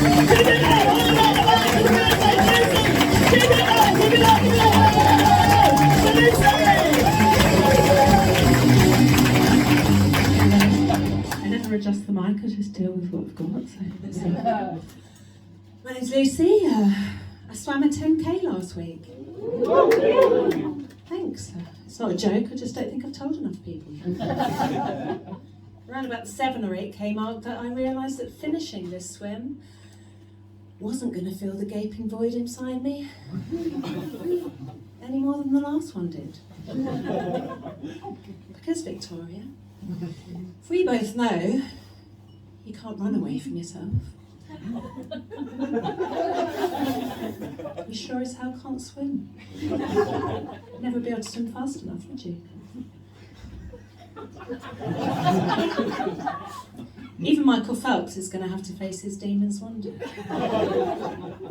I never adjust the mic, I just deal with what I've got. So. My name's Lucy. I swam a 10k last week. Thanks. It's not a joke, I just don't think I've told enough people. Around about the 7 or 8k mark that I realised that finishing this swim wasn't going to fill the gaping void inside me any more than the last one did. Because, Victoria, we both know you can't run away from yourself. You sure as hell can't swim. You'd never be able to swim fast enough, would you? Even Michael Phelps is going to have to face his demons one day. I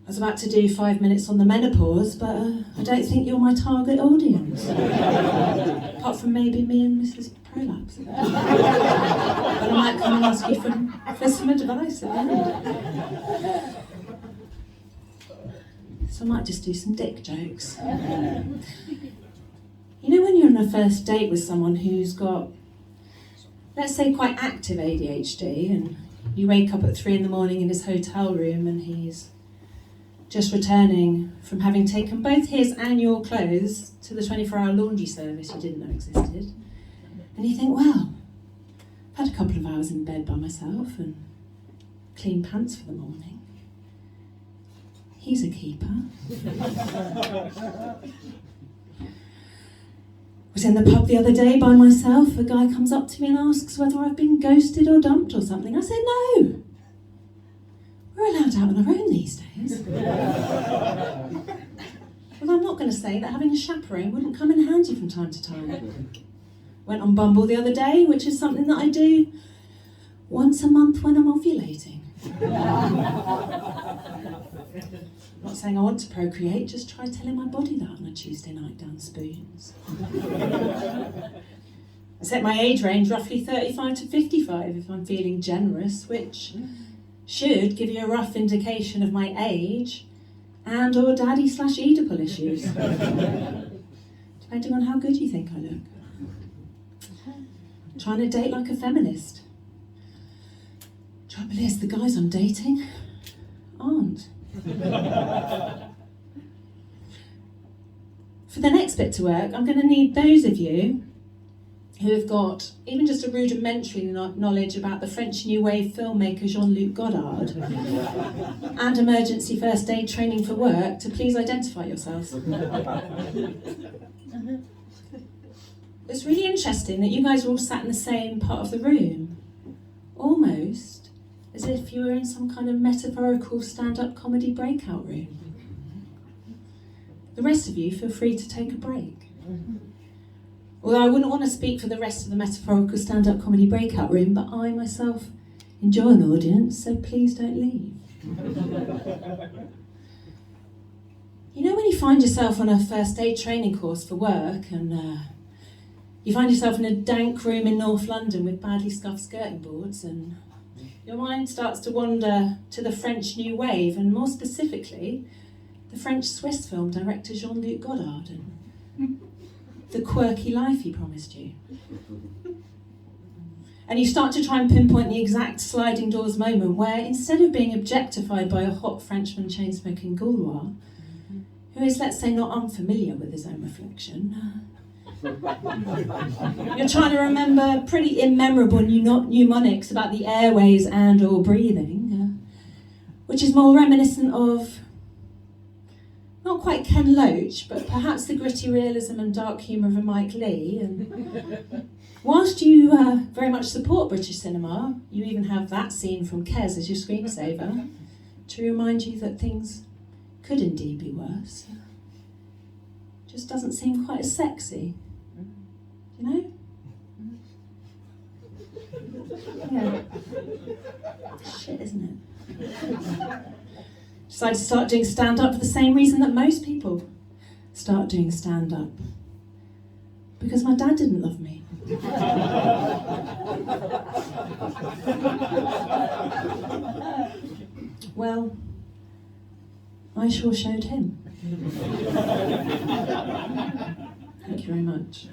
was about to do 5 minutes on the menopause, but I don't think you're my target audience. Apart from maybe me and Mrs. Prolapse. But I might come and ask you for some advice at the end. So I might just do some dick jokes. You know when you're on a first date with someone who's got, let's say, quite active ADHD, and you wake up at 3 in the morning in his hotel room and he's just returning from having taken both his and your clothes to the 24-hour laundry service you didn't know existed. And you think, well, I've had a couple of hours in bed by myself and clean pants for the morning. He's a keeper. Was in the pub the other day by myself. A guy comes up to me and asks whether I've been ghosted or dumped or something. I said, no. We're allowed out on our own these days. Well, I'm not going to say that having a chaperone wouldn't come in handy from time to time. Went on Bumble the other day, which is something that I do once a month when I'm ovulating. Not saying I want to procreate, just try telling my body that on a Tuesday night down Spoons. I set my age range roughly 35 to 55 if I'm feeling generous, which should give you a rough indication of my age and or daddy/Oedipal issues. Depending on how good you think I look. I'm trying to date like a feminist. Trouble is, the guys I'm dating aren't. For the next bit to work, I'm going to need those of you who have got even just a rudimentary knowledge about the French New Wave filmmaker Luc Godard and emergency first aid training for work to please identify yourselves. It's really interesting that you guys are all sat in the same part of the room, almost as if you were in some kind of metaphorical stand-up comedy breakout room. The rest of you feel free to take a break. Although I wouldn't want to speak for the rest of the metaphorical stand-up comedy breakout room, but I myself enjoy an audience, so please don't leave. You know when you find yourself on a first aid training course for work and you find yourself in a dank room in North London with badly scuffed skirting boards and your mind starts to wander to the French New Wave and more specifically the French-Swiss film director Luc Godard and the quirky life he promised you. And you start to try and pinpoint the exact sliding doors moment where, instead of being objectified by a hot Frenchman chain-smoking Gaulois, who is, let's say, not unfamiliar with his own reflection, you're trying to remember pretty immemorable mnemonics about the airways and or breathing, which is more reminiscent of not quite Ken Loach, but perhaps the gritty realism and dark humour of a Mike Leigh. And whilst you very much support British cinema, you even have that scene from Kes as your screensaver to remind you that things could indeed be worse. Just doesn't seem quite as sexy, you know? Yeah. Shit, isn't it? Decided to start doing stand-up for the same reason that most people start doing stand-up. Because my dad didn't love me. Well, I sure showed him. Thank you very much.